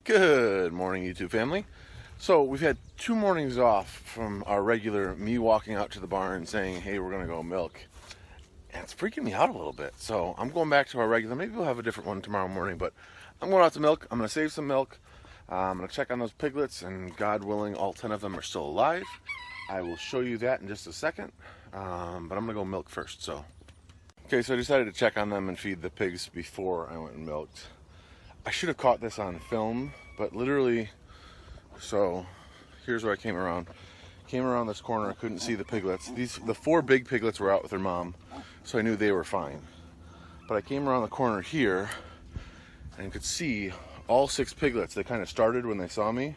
Good morning, YouTube family. So we've had 2 mornings off from our regular me walking out to the barn saying, hey, we're gonna go milk. And it's freaking me out a little bit. So I'm going back to our regular, maybe we'll have a different one tomorrow morning, but I'm going out to milk. I'm gonna save some milk. I'm gonna check on those piglets, and God willing, all 10 of them are still alive. I will show you that in just a second. But I'm gonna go milk first, so. Okay, so I decided to check on them and feed the pigs before I went and milked. I should have caught this on film, but literally, so here's where I came around. Came around this corner, I couldn't see the piglets. The 4 big piglets were out with their mom, so I knew they were fine. But I came around the corner here and could see all 6 piglets. They kind of started when they saw me.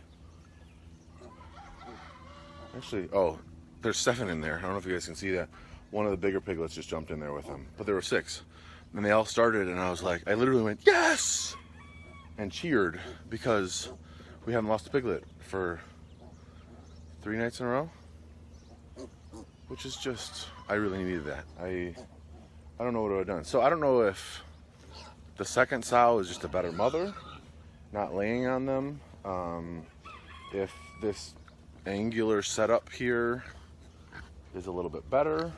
Actually, oh, there's 7 in there. I don't know if you guys can see that. One of the bigger piglets just jumped in there with them, but there were 6. And they all started, and I was like, I literally went, yes! And cheered because we haven't lost a piglet for 3 nights in a row, which is just, I really needed that. I don't know what I would have done. So I don't know if the second sow is just a better mother, not laying on them, if this angular setup here is a little bit better.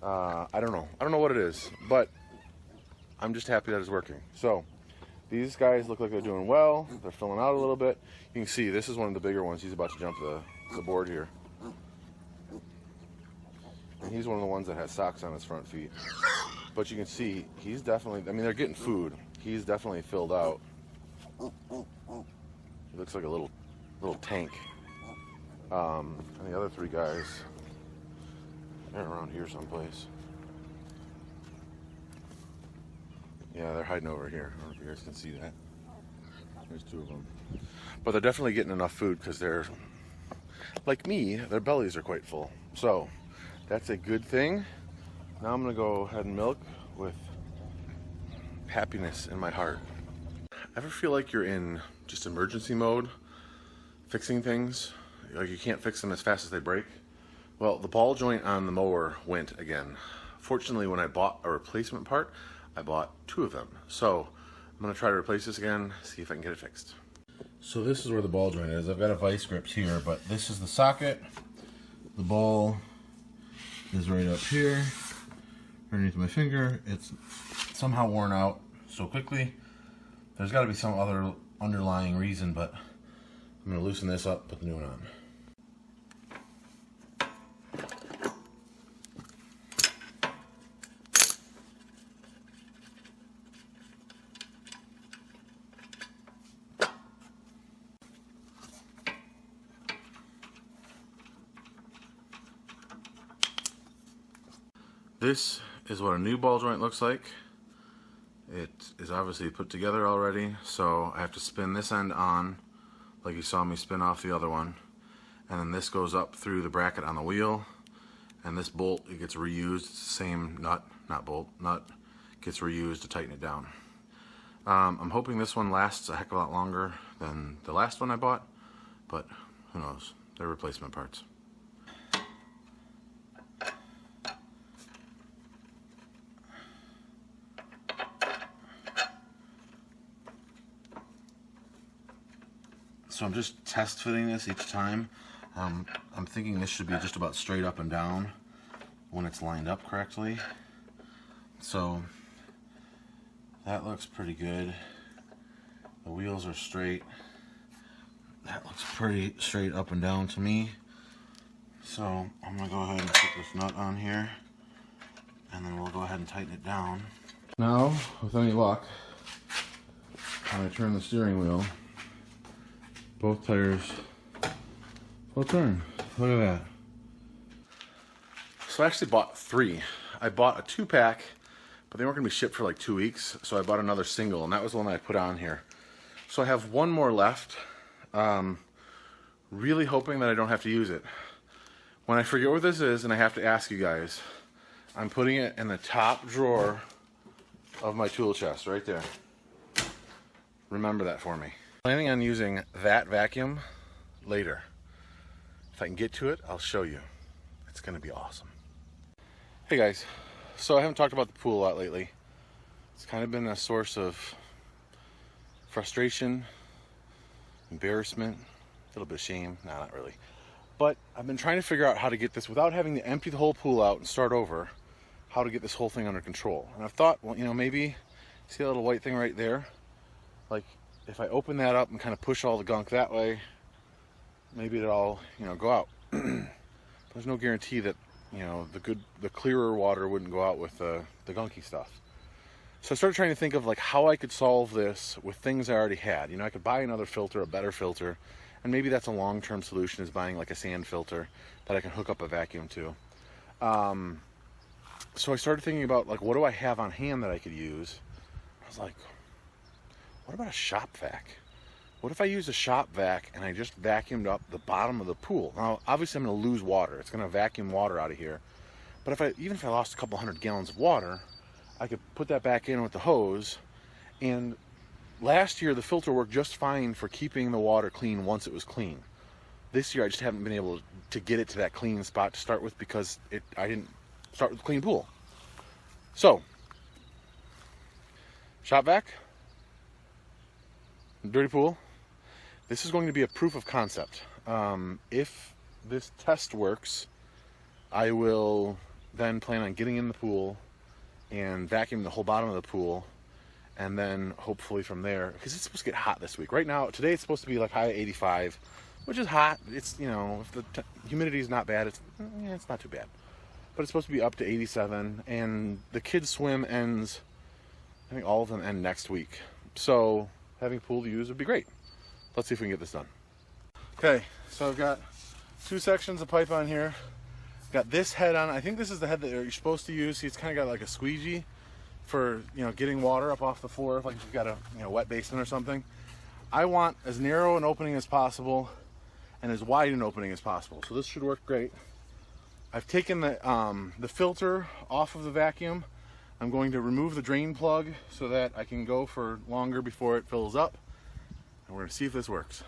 I don't know. I don't know what it is, but I'm just happy that it's working. So these guys look like they're doing well. They're filling out a little bit. You can see this is one of the bigger ones. He's about to jump the board here. And he's one of the ones that has socks on his front feet. But you can see he's definitely, I mean, they're getting food. He's definitely filled out. He looks like a little tank. And the other 3 guys, they're around here someplace. Yeah, they're hiding over here. I don't know if you guys can see that. There's 2 of them. But they're definitely getting enough food because they're, like me, their bellies are quite full. So that's a good thing. Now I'm going to go ahead and milk with happiness in my heart. Ever feel like you're in just emergency mode, fixing things? Like you can't fix them as fast as they break? Well, the ball joint on the mower went again. Fortunately, when I bought a replacement part, I bought 2 of them. So I'm gonna try to replace this again, see if I can get it fixed. So this is where the ball joint is. I've got a vice grip here, but this is the socket. The ball is right up here, underneath my finger. It's somehow worn out so quickly. There's gotta be some other underlying reason, but I'm gonna loosen this up, put the new one on. This is what a new ball joint looks like. It is obviously put together already, so I have to spin this end on, like you saw me spin off the other one. And then this goes up through the bracket on the wheel, and this bolt, it gets reused, same nut, not bolt, nut, gets reused to tighten it down. I'm hoping this one lasts a heck of a lot longer than the last one I bought, but who knows, they're replacement parts. So I'm just test fitting this each time. I'm thinking this should be just about straight up and down when it's lined up correctly. So that looks pretty good. The wheels are straight. That looks pretty straight up and down to me. So I'm gonna go ahead and put this nut on here, and then we'll go ahead and tighten it down. Now, with any luck, when I turn the steering wheel, both tires will turn. Look at that. So I actually bought 3. I bought a 2-pack, but they weren't going to be shipped for like 2 weeks, so I bought another single, and that was the one that I put on here. So I have 1 more left. Really hoping that I don't have to use it. When I forget what this is, and I have to ask you guys, I'm putting it in the top drawer of my tool chest, right there. Remember that for me. Planning on using that vacuum later. If I can get to it, I'll show you. It's gonna be awesome. Hey guys, so I haven't talked about the pool a lot lately. It's kind of been a source of frustration, embarrassment, a little bit of shame. Nah, not really. But I've been trying to figure out how to get this without having to empty the whole pool out and start over, how to get this whole thing under control. And I've thought, well, you know, maybe, see that little white thing right there? Like, if I open that up and kind of push all the gunk that way, maybe it'll all, you know, go out. There's no guarantee that, you know, the clearer water wouldn't go out with the gunky stuff. So I started trying to think of like how I could solve this with things I already had. You know, I could buy another filter, a better filter, and maybe that's a long-term solution, is buying like a sand filter that I can hook up a vacuum to. So I started thinking about like, what do I have on hand that I could use? I was like, what about a shop vac? What if I use a shop vac and I just vacuumed up the bottom of the pool? Now, obviously I'm going to lose water. It's going to vacuum water out of here. But even if I lost a couple hundred gallons of water, I could put that back in with the hose. And last year, the filter worked just fine for keeping the water clean once it was clean. This year, I just haven't been able to get it to that clean spot to start with because I didn't start with a clean pool. So, shop vac, dirty pool. This is going to be a proof of concept. If this test works, I will then plan on getting in the pool and vacuuming the whole bottom of the pool, and then hopefully from there, because it's supposed to get hot this week. Right now, today it's supposed to be like high 85, which is hot. It's, you know, if the humidity is not bad, it's not too bad. But it's supposed to be up to 87, and the kids' swim ends, I think all of them end next week. So having a pool to use would be great. Let's see if we can get this done. Okay, so I've got 2 sections of pipe on here. Got this head on. I think this is the head that you're supposed to use. See, it's kind of got like a squeegee for, you know, getting water up off the floor if like you've got a, you know, wet basement or something. I want as narrow an opening as possible and as wide an opening as possible. So this should work great. I've taken the filter off of the vacuum. I'm going to remove the drain plug so that I can go for longer before it fills up. And we're going to see if this works.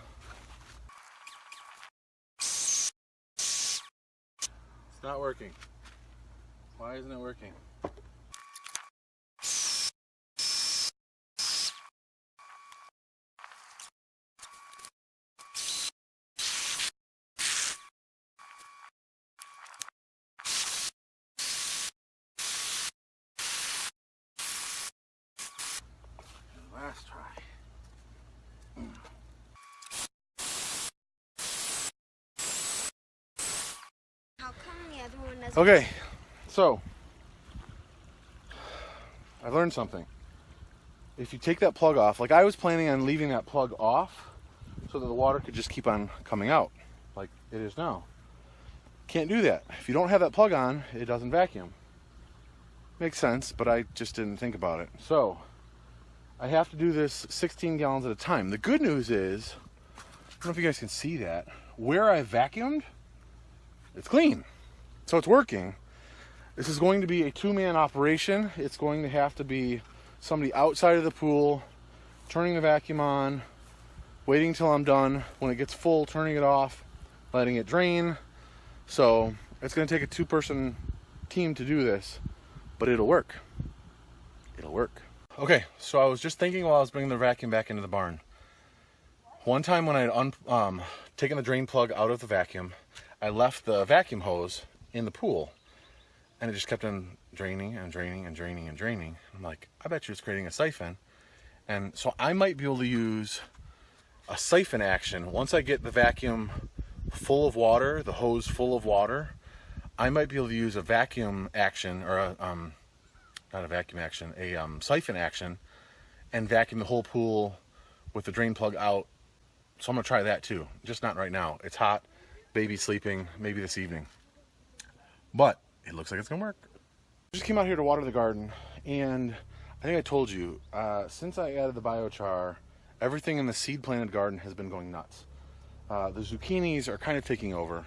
It's not working. Why isn't it working? Last try. Okay, so I learned something. If you take that plug off, like I was planning on leaving that plug off so that the water could just keep on coming out like it is now. Can't do that. If you don't have that plug on, it doesn't vacuum. Makes sense, but I just didn't think about it. So I have to do this 16 gallons at a time. The good news is, I don't know if you guys can see that, where I vacuumed, it's clean. So it's working. This is going to be a 2-man operation. It's going to have to be somebody outside of the pool, turning the vacuum on, waiting till I'm done. When it gets full, turning it off, letting it drain. So it's going to take a 2-person team to do this, but it'll work. It'll work. Okay, so I was just thinking while I was bringing the vacuum back into the barn. One time when I had taken the drain plug out of the vacuum, I left the vacuum hose in the pool, and it just kept on draining and draining and draining and draining. I'm like, I bet you it's creating a siphon. And so I might be able to use a siphon action. Once I get the vacuum full of water, the hose full of water, I might be able to use a vacuum action, or a, not a vacuum action, a siphon action, and vacuum the whole pool with the drain plug out. So I'm gonna try that too, just not right now. It's hot, baby's sleeping, maybe this evening. But it looks like it's gonna work. I just came out here to water the garden, and I think I told you, since I added the biochar, everything in the seed planted garden has been going nuts. The zucchinis are kind of taking over,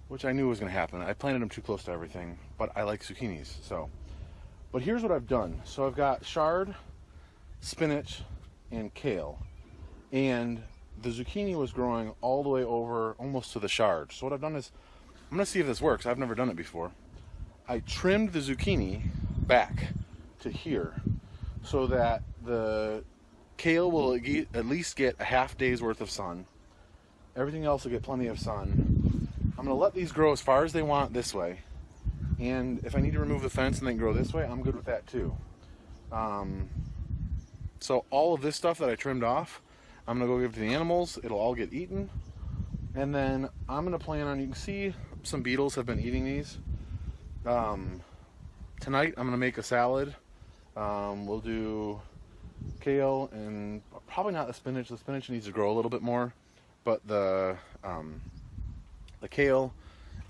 which I knew was gonna happen. I planted them too close to everything, but I like zucchinis, so. But here's what I've done. So I've got chard, spinach, and kale. And the zucchini was growing all the way over almost to the chard. So what I've done is, I'm gonna see if this works. I've never done it before. I trimmed the zucchini back to here so that the Kale will at least get a half day's worth of sun. Everything else will get plenty of sun. I'm going to let these grow as far as they want this way. And if I need to remove the fence and then grow this way, I'm good with that too. So all of this stuff that I trimmed off, I'm going to go give to the animals. It'll all get eaten. And then I'm going to plan on, you can see some beetles have been eating these. Tonight I'm going to make a salad. We'll do kale and probably not the spinach. The spinach needs to grow a little bit more. But the kale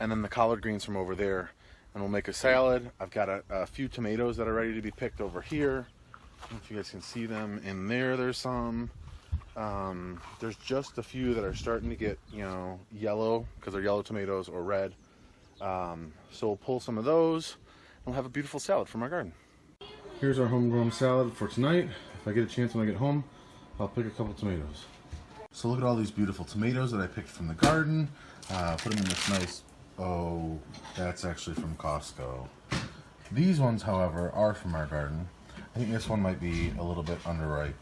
and then the collard greens from over there. And we'll make a salad. I've got a few tomatoes that are ready to be picked over here. I don't know if you guys can see them in there. There's some. There's just a few that are starting to get, yellow because they're yellow tomatoes or red. So we'll pull some of those and we'll have a beautiful salad from our garden. Here's our homegrown salad for tonight. If I get a chance when I get home, I'll pick a couple tomatoes. So look at all these beautiful tomatoes that I picked from the garden. Put them in this nice, oh, that's actually from Costco. These ones, however, are from our garden. I think this one might be a little bit underripe,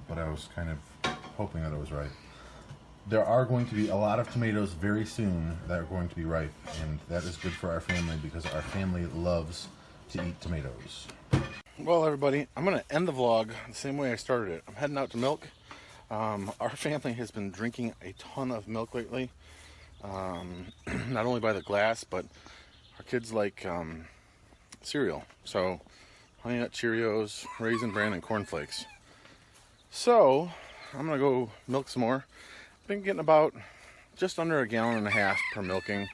but I was kind of hoping that it was ripe. There are going to be a lot of tomatoes very soon that are going to be ripe, and that is good for our family because our family loves to eat tomatoes. Well, everybody, I'm going to end the vlog the same way I started it. I'm heading out to milk. Our family has been drinking a ton of milk lately. Not only by the glass, but our kids like cereal. So, Honey Nut Cheerios, Raisin Bran, and Corn Flakes. So, I'm going to go milk some more. I've been getting about just under a gallon and a half per milking,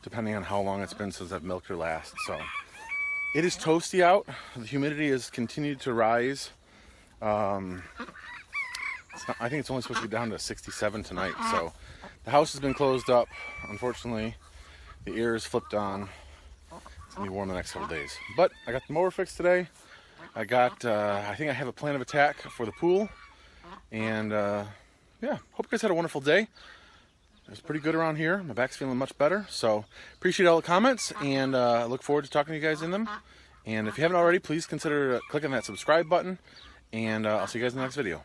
depending on how long it's been since I've milked her last. So, it is toasty out. The humidity has continued to rise. I think it's only supposed to be down to 67 tonight. So, the house has been closed up. Unfortunately, the air is flipped on. It's going to be warm the next couple days. But I got the Mower Fix today. I think I have a plan of attack for the pool. And yeah, hope you guys had a wonderful day. It's pretty good around here. My back's feeling much better. So appreciate all the comments and I look forward to talking to you guys in them. And if you haven't already, please consider clicking that subscribe button. And I'll see you guys in the next video.